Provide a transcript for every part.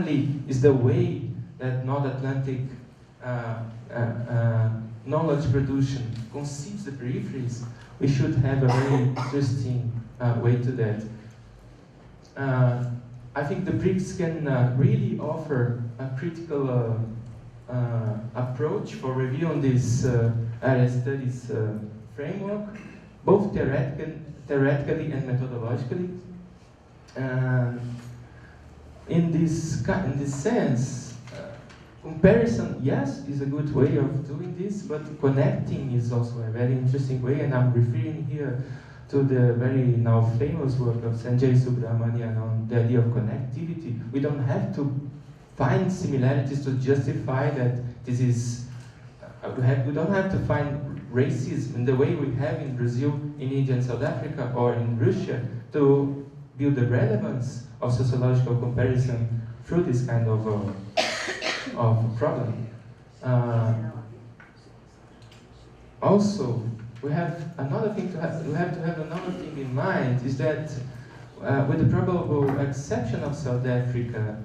only is the way that North Atlantic knowledge production conceives the peripheries, we should have a very interesting way to that. I think the BRICS can really offer a critical approach for reviewing this area studies framework, both theoretically and methodologically. In this sense, comparison, yes, is a good way of doing this, but connecting is also a very interesting way, and I'm referring here to the very now famous work of Sanjay Subramanian on the idea of connectivity. We don't have to find similarities to justify that this is, we don't have to find racism in the way we have in Brazil, in India and South Africa, or in Russia, to build the relevance of sociological comparison through this kind of problem. Also, we have another thing we have to have another thing in mind is that, with the probable exception of South Africa,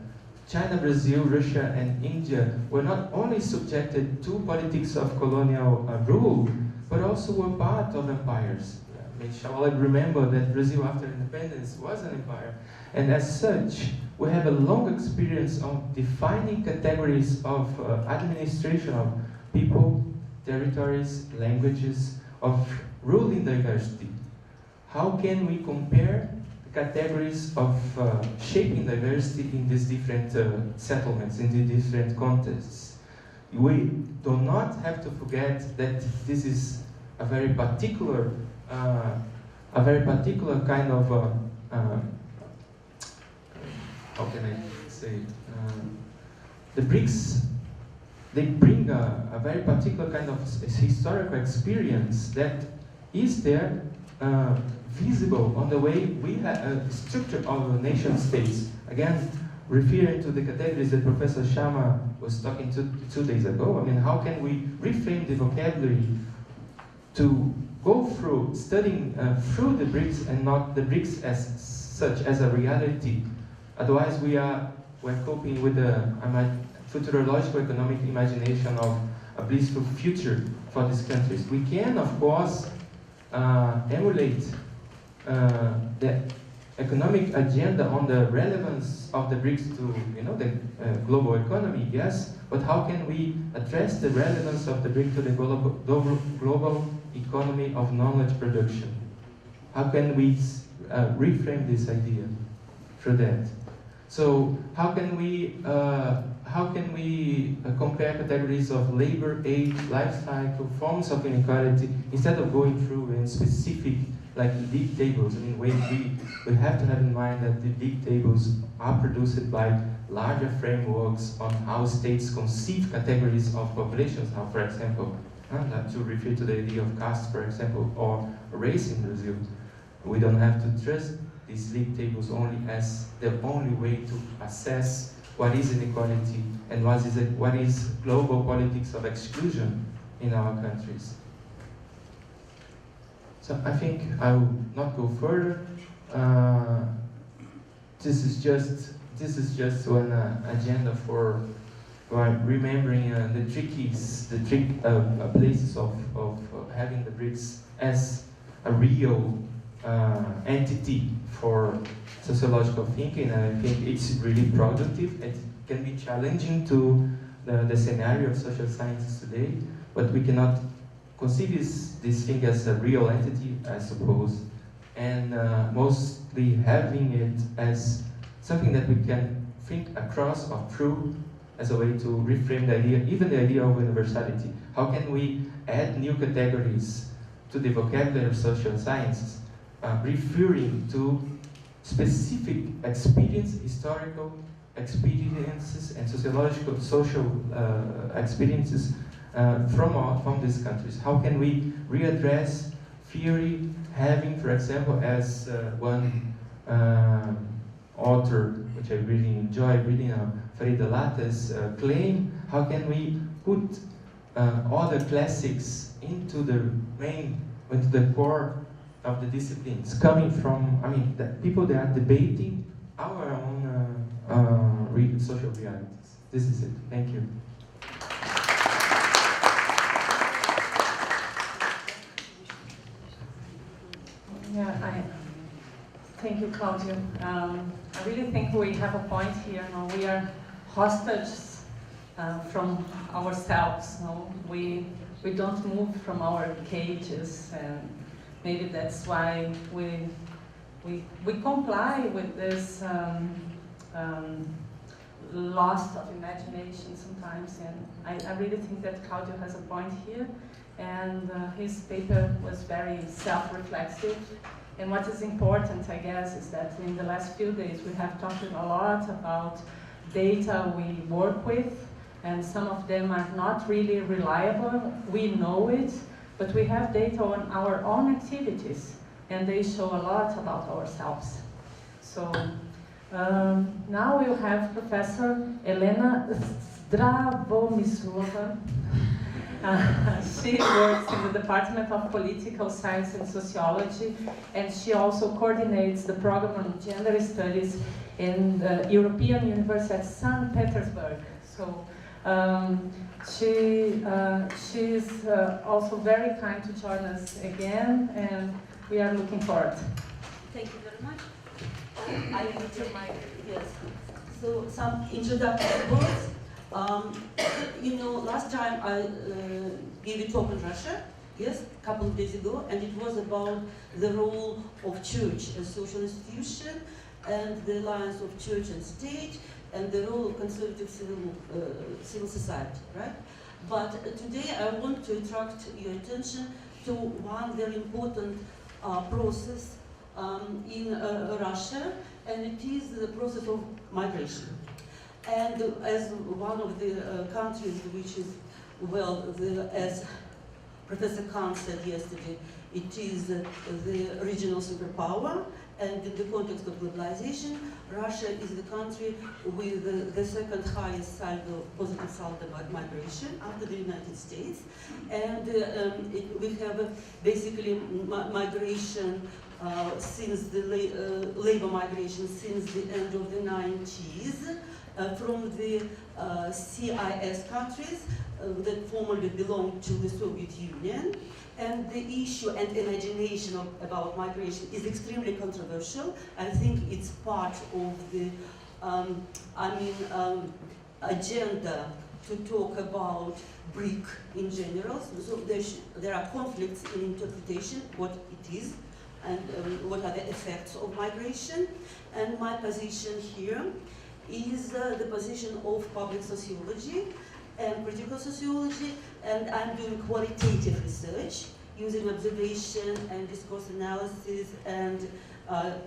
China, Brazil, Russia, and India were not only subjected to politics of colonial rule, but also were part of empires. We shall remember that Brazil, after independence, was an empire, and as such, we have a long experience of defining categories of administration of people, territories, languages, of ruling diversity. How can we compare the categories of shaping diversity in these different settlements, in the different contexts? We do not have to forget that this is a very particular kind of how can I say? The BRICS, they bring a very particular kind of historical experience that is there, visible on the way we have structure of nation states. Again, referring to the categories that Professor Sharma was talking to 2 days ago. I mean, how can we reframe the vocabulary to go through studying through the BRICS and not the BRICS as such, as a reality? Otherwise, we're coping with a futurological economic imagination of a blissful future for these countries. We can, of course, emulate the economic agenda on the relevance of the BRICS to, the global economy, yes, but how can we address the relevance of the BRICS to the global economy of knowledge production? How can we reframe this idea through that? So how can we compare categories of labor, age, life cycle, forms of inequality, instead of going through in specific, like league tables? I mean, we have to have in mind that the league tables are produced by larger frameworks on how states conceive categories of populations. Now, for example, to refer to the idea of caste, for example, or race in Brazil, we don't have to trust these league tables only as the only way to assess what is inequality and what is global politics of exclusion in our countries. So I think I will not go further. This is just one agenda for remembering the places of having the BRICS as a real entity for sociological thinking, and I think it's really productive. It can be challenging to the scenario of social sciences today, but we cannot conceive this thing as a real entity, I suppose, and mostly having it as something that we can think across or through as a way to reframe the idea, even the idea of universality. How can we add new categories to the vocabulary of social sciences, referring to specific experience, historical experiences, and sociological, social experiences from these countries? How can we readdress theory, having, for example, as one author, which I really enjoy reading, Farida Latta's claim, how can we put other classics into the core of the disciplines, coming from, the people that are debating our own social realities. This is it. Thank you. Yeah, thank you, Claudio. I really think we have a point here. No? We are hostages from ourselves. No? We don't move from our cages, and maybe that's why we comply with this loss of imagination sometimes. And I really think that Claudio has a point here. And his paper was very self-reflexive. And what is important, I guess, is that in the last few days we have talked a lot about data we work with, and some of them are not really reliable. We know it, but we have data on our own activities, and they show a lot about ourselves. So now we'll have Professor Elena Zdravomyslova. She works in the Department of Political Science and Sociology, and she also coordinates the program on gender studies in the European University at St. Petersburg. So she's also very kind to join us again, and we are looking forward. Thank you very much. I will turn my, yes. So some introductory words. You know, last time I gave a talk in Russia, yes, a couple of days ago, and it was about the role of church as social institution and the alliance of church and state and the role of conservative civil society, right? But today I want to attract your attention to one very important process in Russia, and it is the process of migration. And as one of the countries which is, well, as Professor Khan said yesterday, it is the regional superpower, and in the context of globalization, Russia is the country with the second highest saldo, positive saldo migration after the United States. And we have basically migration since the labor migration since the end of the 90s. From the CIS countries that formerly belonged to the Soviet Union. And the issue and imagination about migration is extremely controversial. I think it's part of the agenda to talk about BRIC in general. So there are conflicts in interpretation, what it is, and what are the effects of migration. And my position here is the position of public sociology and critical sociology, and I'm doing qualitative research using observation and discourse analysis and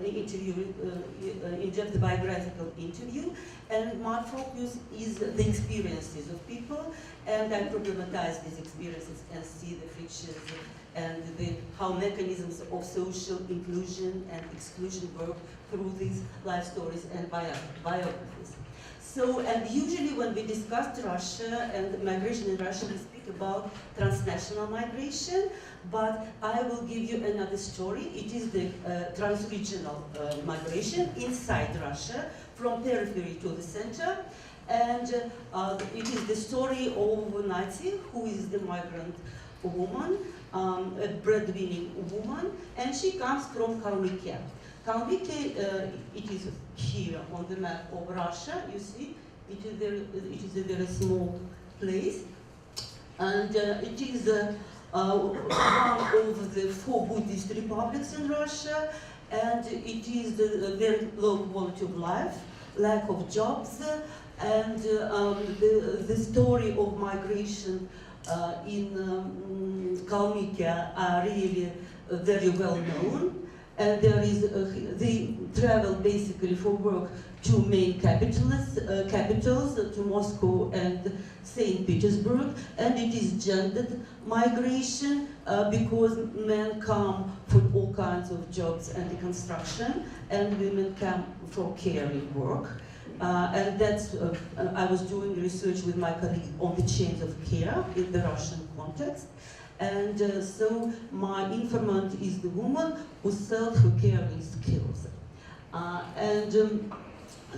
in-depth biographical interview. And my focus is the experiences of people, and I problematize these experiences and see the frictions and how mechanisms of social inclusion and exclusion work through these life stories and biographies. So, and usually when we discuss Russia and migration in Russia, we speak about transnational migration, but I will give you another story. It is the transregional migration inside Russia, from periphery to the center. And it is the story of Nazi, who is the migrant woman, a breadwinning woman, and she comes from Kalmykia. Kalmykia, it is here on the map of Russia, you see, it is a very small place, and it is one of the 4 Buddhist republics in Russia, and it is a very low quality of life, lack of jobs, and the story of migration in Kalmykia are really very well known. And there is they travel basically for work to main capitals, to Moscow and St. Petersburg, and it is gendered migration because men come for all kinds of jobs and the construction, and women come for caring work. And that's, I was doing research with my colleague on the chains of care in the Russian context. And so my informant is the woman who sells her caring skills.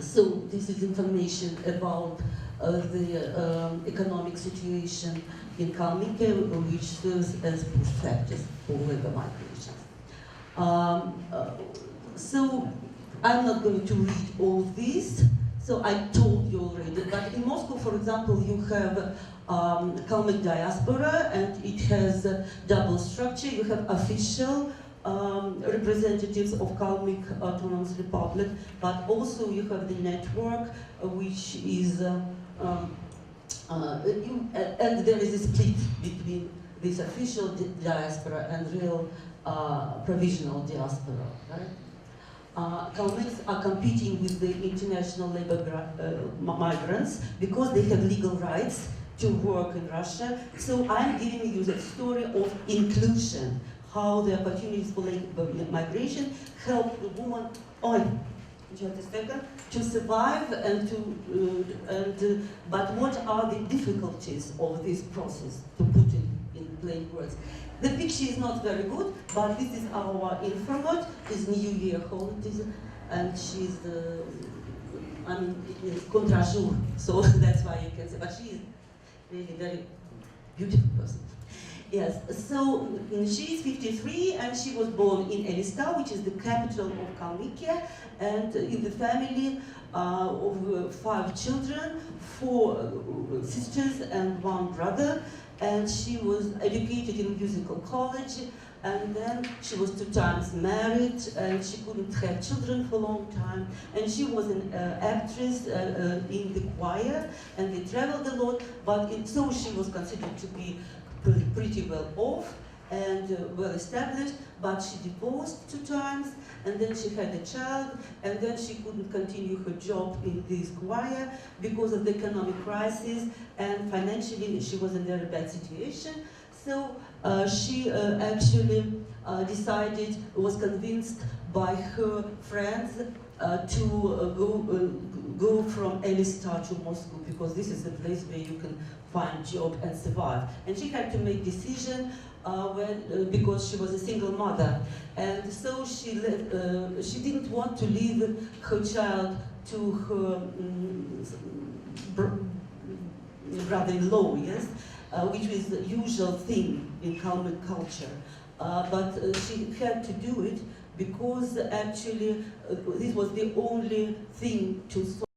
So this is information about the economic situation in Kalmykia, which serves as push factors for labor migration. So I'm not going to read all this. So I told you already, but in Moscow, for example, you have Kalmyk diaspora, and it has a double structure. You have official representatives of Kalmyk Autonomous Republic, but also you have the network, which is, and there is a split between this official diaspora and real provisional diaspora, right? Kalmyks are competing with the international labor migrants because they have legal rights to work in Russia. So I'm giving you the story of inclusion, how the opportunities for labor migration help the woman, just a second, to survive and to, but what are the difficulties of this process, to put it in plain words. The picture is not very good, but this is our informant, is New Year holidays, and she's, I mean, it is contre-jour, so that's why you can say, but she is really very beautiful person. Yes, so she is 53 and she was born in Elista, which is the capital of Kalmykia, and in the family of 5 children, 4 sisters and 1 brother, and she was educated in musical college, and then she was 2 times married, and she couldn't have children for a long time, and she was an actress in the choir, and they traveled a lot, but so she was considered to be pretty well off and well established, but she divorced 2 times, and then she had a child, and then she couldn't continue her job in this choir because of the economic crisis, and financially she was in a very bad situation. So she actually decided, was convinced by her friends to go from Elista to Moscow, because this is the place where you can find job and survive. And she had to make decision because she was a single mother, and so she didn't want to leave her child to her brother-in-law, yes, which is the usual thing in Kalmyk culture. But she had to do it because actually this was the only thing to solve